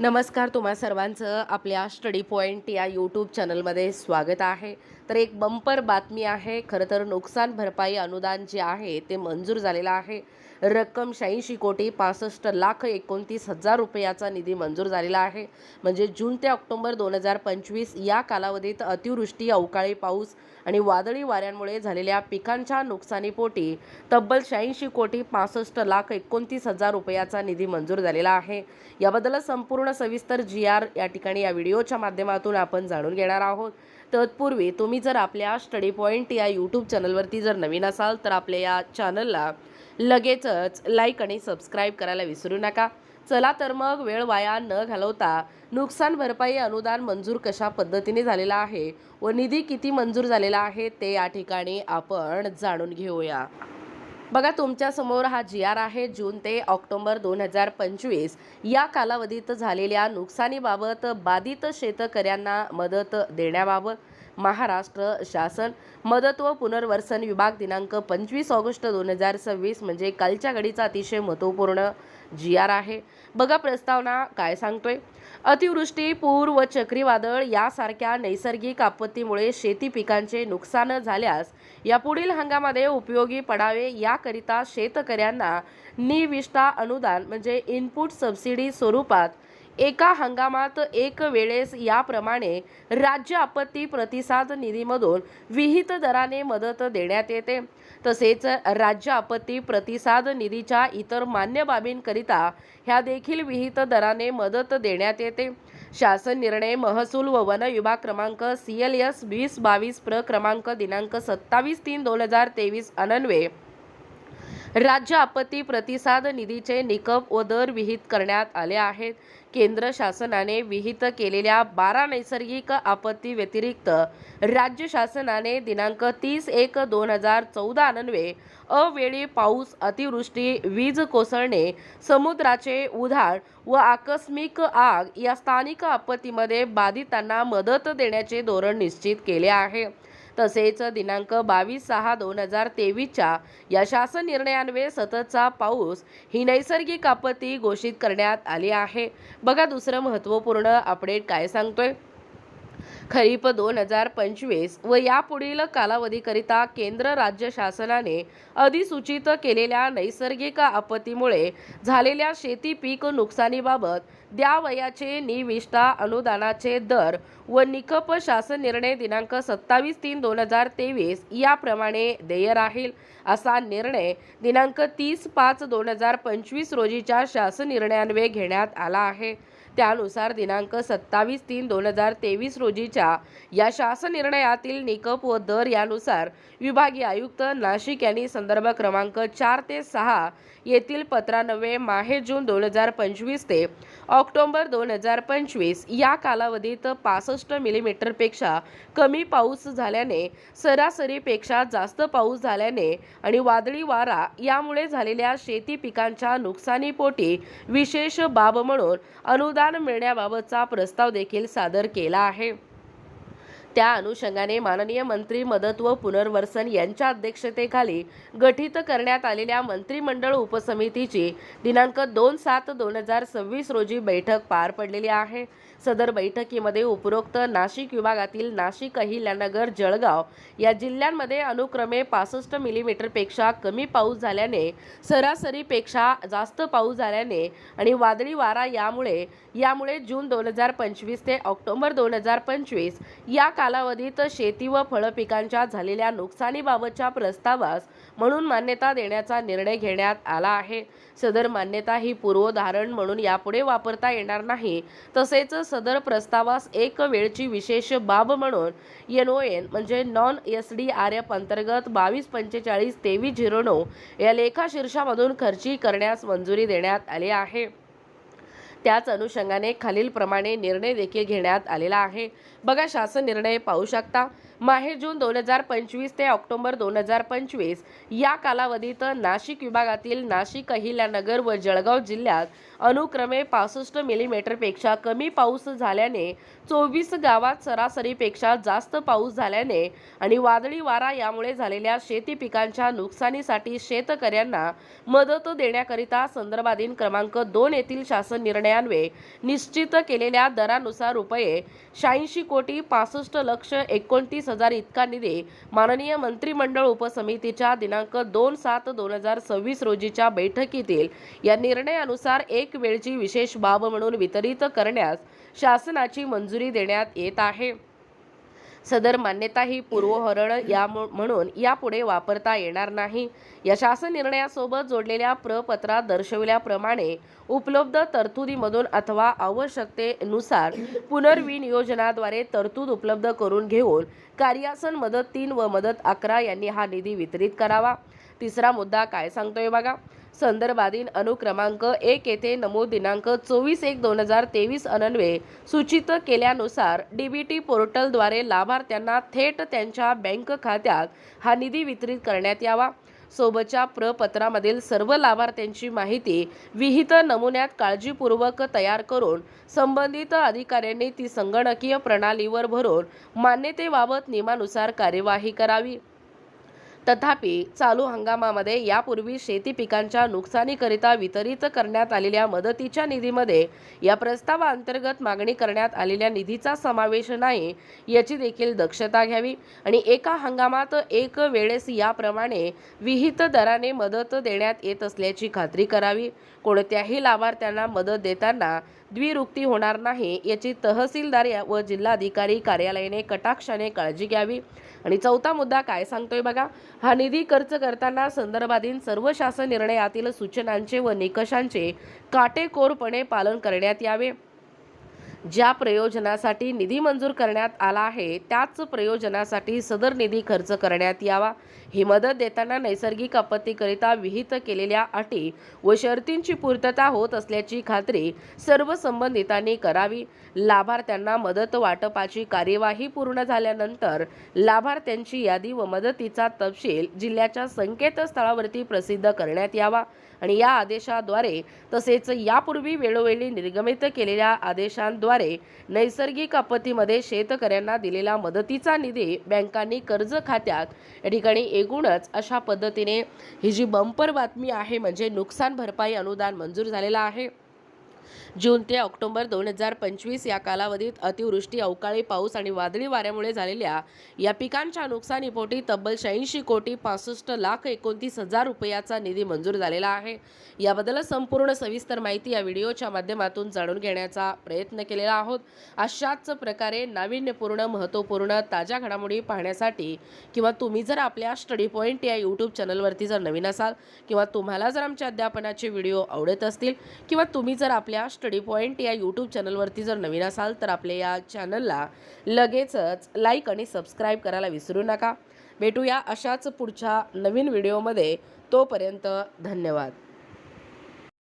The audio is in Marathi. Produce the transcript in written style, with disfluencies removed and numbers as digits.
नमस्कार, तुम्हा सर्वांचं आपल्या स्टडी पॉईंट या यूट्यूब चॅनलमध्ये स्वागत आहे. तर एक बंपर बातमी आहे. खरं तर नुकसान भरपाई अनुदान जे आहे ते मंजूर झालेलं आहे. रक्कम 86,65,29,29,000 रुपयाचा निधी मंजूर झालेला आहे. म्हणजे जून ते ऑक्टोबर 2025 या कालावधीत अतिवृष्टी, अवकाळी पाऊस आणि वादळी वाऱ्यांमुळे झालेल्या पिकांच्या नुकसानीपोटी तब्बल 86,65,29,000 रुपयाचा निधी मंजूर झालेला आहे. याबद्दल संपूर्ण सविस्तर जी-आर या ठिकाणी या व्हिडिओच्या माध्यमातून आपण जाणून घेणार आहोत. तत्पूर्वी तुम्ही जर आपल्या स्टडी पॉईंट या यूट्यूब चॅनलवरती जर नवीन असाल तर आपल्या या चॅनलला लगेचच लाईक आणि सबस्क्राईब करायला विसरू नका. चला तर मग वेळ वाया न घालवता नुकसान भरपाई अनुदान मंजूर कशा पद्धतीने झालेला आहे व निधी किती मंजूर झालेला आहे ते या ठिकाणी आपण जाणून घेऊया. बघा, तुमच्यासमोर हा जी-आर आहे. जून ते ऑक्टोबर 2025 या कालावधीत झालेल्या नुकसानीबाबत बाधित शेतकऱ्यांना मदत देण्याबाबत महाराष्ट्र शासन मदत व पुनर्वसन विभाग दिनांक 25 ऑगस्ट 2026 म्हणजे कालच्या घडीचा अतिशय महत्त्वपूर्ण जी-आर आहे. बघा, प्रस्तावना काय सांगतोय. अतिवृष्टी, पूर व चक्रीवादळ यासारख्या नैसर्गिक आपत्तीमुळे शेती पिकांचे नुकसान झाल्यास यापुढील हंगामामध्ये उपयोगी पडावे याकरिता शेतकऱ्यांना निविष्ठा अनुदान म्हणजे इनपुट सबसिडी स्वरूपात एका हंगामात एक वेळेस याप्रमाणे राज्य आपत्ती प्रतिसाद निधीमधून विहित दराने मदत देण्यात येते. तसेच राज्य आपत्ती प्रतिसाद निधीच्या इतर मान्य बाबींकरिता ह्या देखील विहित दराने मदत देण्यात येते. शासन निर्णय महसूल व वन विभाग क्रमांक CLS 2022 प्र क्रमांक दिनांक 27/3/2023 अन्वये राज्य आपत्ती प्रतिसाद निधीचे निकष व दर विहित करण्यात आले आहेत. केंद्र शासनाने विहित केलेल्या 12 नैसर्गिक आपत्ती व्यतिरिक्त राज्य शासनाने दिनांक 30/1/2014 अन्वये अवेळी पाऊस, अतिवृष्टी, वीज कोसळणे, समुद्राचे उधाण व आकस्मिक आग या स्थानिक आपत्तीमध्ये बाधितांना मदत देण्याचे धोरण निश्चित केले आहे. तसेच दिनांक 22/6/2023 या शासन निर्णयान्वये सततचा पाऊस ही नैसर्गिक आपत्ती घोषित करण्यात आली आहे. बघा, दुसरं महत्त्वपूर्ण अपडेट काय सांगतोय. खरीप 2025 व यापुढील कालावधीकरिता केंद्र राज्य शासनाने अधिसूचित केलेल्या नैसर्गिक आपत्तीमुळे झालेल्या शेती पीक नुकसानीबाबत द्यावयाचे निविष्ठा अनुदानाचे दर व निकष शासन निर्णय दिनांक 27/3/2023 याप्रमाणे देय राहील. असा निर्णय दिनांक 30/5/2025 रोजीच्या शासन निर्णयान्वये घेण्यात आला आहे. त्यानुसार दिनांक 27/3/2023 रोजीच्या या शासन निर्णयातील निकष व दर यानुसार विभागीय आयुक्त नाशिक यांनी संदर्भ क्रमांक 4 ते 6 येथील पत्रान्वये माहे जून 2025 ते ऑक्टोबर 2025 या कालावधीत 65 मिलीमीटरपेक्षा कमी पाऊस झाल्याने, सरासरीपेक्षा जास्त पाऊस झाल्याने आणि वादळी वारा यामुळे झालेल्या शेती पिकांच्या नुकसानीपोटी विशेष बाब म्हणून अनुदान मिळण्याबाबतचा प्रस्ताव देखील सादर केला आहे. त्या अनुषंगाने माननीय मंत्री मदत व पुनर्वसन यांच्या अध्यक्षतेखाली गठीत करण्यात आलेल्या मंत्रिमंडळ उपसमितीची दिनांक 2/7/2026 रोजी बैठक पार पडलेली आहे. सदर बैठकीमध्ये उपरोक्त नाशिक विभागातील नाशिक, अहिल्यानगर, जळगाव या जिल्ह्यांमध्ये अनुक्रमे 65 मिलीमीटरपेक्षा कमी पाऊस झाल्याने, सरासरीपेक्षा जास्त पाऊस झाल्याने आणि वादळी वारा यामुळे जून 2025 ते ऑक्टोबर 2025 या कालावधीत शेती व फळपिकांच्या झालेल्या नुकसानीबाबतच्या प्रस्तावास म्हणून मान्यता देण्याचा निर्णय घेण्यात आला आहे. सदर मान्यता ही पूर्वधारण म्हणून यापुढे वापरता येणार नाही. तसेच सदर प्रस्तावास एक वेळची विशेष बाब म्हणून NON म्हणजे नॉन SDRF अंतर्गत 2245-2309 या लेखाशीर्षामधून खर्ची करण्यास मंजुरी देण्यात आली आहे. त्याच अनुषंगाने खालील प्रमाणे निर्णय देखील घेण्यात आलेला आहे. बघा, शासन निर्णय पाहू शकता. माहे जून 2025 ते ऑक्टोबर 2025 या कालावधीत नाशिक विभागातील नाशिक, अहिल्यानगर व जळगाव जिल्ह्यात अनुक्रमे 65 मिलीमीटरपेक्षा कमी पाऊस झाल्याने, 24 गावात सरासरीपेक्षा जास्त पाऊस झाल्याने आणि वादळी वारा यामुळे झालेल्या शेती पिकांच्या नुकसानीसाठी शेतकऱ्यांना मदत देण्याकरिता संदर्भाधीन क्रमांक 2 येथील शासन निर्णयान्वये निश्चित केलेल्या दरानुसार रुपये 86,65,29,000 इतका निधी माननीय मंत्रिमंडळ उपसमितीच्या दिनांक 2/7/2026 रोजीच्या बैठकीतील या निर्णयानुसार एक वेळची विशेष बाब म्हणून वितरित करण्यास शासनाची मंजुरी देण्यात येत आहे। सदर मान्यता ही पूर्वहरण म्हणून यापुढे वापरता येणार नाही। या शासन निर्णयासोबत जोडलेल्या प्रपत्रात दर्शविल्याप्रमाणे उपलब्ध तरतुदीमधून अथवा आवश्यकतेनुसार पुनर्विनियोजनाद्वारे तरतूद उपलब्ध करून घेऊन कार्यासन मदत 3 व मदत 11 यांनी हा निधी वितरित करावा। तिसरा मुद्दा काय सांगतोय बघा। संदर्भाधीन अनुक्रमांक 1 येथे नमूद दिनांक 24/1/2023 अन्वये सूचित केल्यानुसार डीबीटी पोर्टलद्वारे लाभार्थ्यांना थेट त्यांच्या बँक खात्यात हा निधी वितरित करण्यात यावा। सोबतच्या प्रपत्रामधील सर्व लाभार्थ्यांची माहिती विहित नमुन्यात काळजीपूर्वक तयार करून संबंधित अधिकाऱ्यांनी ती संगणकीय प्रणालीवर भरून मान्यतेबाबत नियमानुसार कार्यवाही करावी। तथापि चालू हंगामामध्ये यापूर्वी शेती पिकांच्या नुकसानीकरिता वितरित करण्यात आलेल्या मदतीच्या निधीमध्ये या प्रस्तावाअंतर्गत मागणी करण्यात आलेल्या निधीचा समावेश नाही याची देखील दक्षता घ्यावी आणि एका हंगामात एक वेळेस याप्रमाणे विहित दराने मदत देण्यात येत असल्याची खात्री करावी। कोणत्याही लाभार्थ्यांना मदत देताना द्विरुक्ती होणार नाही याची तहसीलदार व जिल्हाधिकारी कार्यालयाने कटाक्षाने काळजी घ्यावी। आणि चौथा मुद्दा काय सांगतोय बघा। हा निधी खर्च करताना संदर्भाधीन सर्व शासन निर्णयातील सूचनांचे व निकषांचे काटेकोरपणे पालन करण्यात यावे। ज्या प्रयोजनासाठी निधी मंजूर करण्यात आला आहे त्याच प्रयोजनासाठी सदर निधी खर्च करण्यात यावा। ही मदत देताना नैसर्गिक आपत्तीकरिता विहित केलेल्या अटी व शर्तींची पूर्तता होत असल्याची खात्री सर्व संबंधितांनी करावी। लाभार्थ्यांना मदत वाटपाची कार्यवाही पूर्ण झाल्यानंतर लाभार्थ्यांची यादी व मदतीचा तपशील जिल्ह्याच्या संकेतस्थळावरती प्रसिद्ध करण्यात यावा आणि या आदेशाद्वारे तसेच यापूर्वी वेळोवेळी निर्गमित केलेल्या आदेशांद्वारे नैसर्गिक आपत्तीमध्ये शेतकऱ्यांना दिलेला मदतीचा निधी बँकांनी कर्ज खात्यात या ठिकाणी एकूणच अशा पद्धतीने ही जी बंपर बातमी आहे म्हणजे नुकसान भरपाई अनुदान मंजूर झालेला आहे। जून ते ऑक्टोबर 2025 या कालावधीत अतिवृष्टी, अवकाळी पाऊस आणि वादळी वाऱ्यामुळे झालेल्या या पिकांच्या नुकसानीपोटी तब्बल 86,65,29,000 रुपयाचा निधी मंजूर झालेला आहे। याबद्दल संपूर्ण सविस्तर माहिती या व्हिडिओच्या माध्यमातून जाणून घेण्याचा प्रयत्न केलेला आहोत। अशाच प्रकारे नाविन्यपूर्ण, महत्त्वपूर्ण, ताज्या घडामोडी पाहण्यासाठी किंवा तुम्ही जर आपल्या स्टडी पॉइंट या यूट्यूब चॅनलवरती जर नवीन असाल किंवा तुम्हाला जर आमच्या अध्यापनाचे व्हिडिओ आवडत असतील किंवा तुम्ही जर आपल्या स्टडी पॉइंट या यूट्यूब चॅनलवरती जर नवीन असाल तर आपल्या या चॅनलला लगेचच लाईक आणि सबस्क्राईब करायला विसरू नका। भेटूया अशाच पुढच्या नवीन व्हिडिओमध्ये। तोपर्यंत धन्यवाद।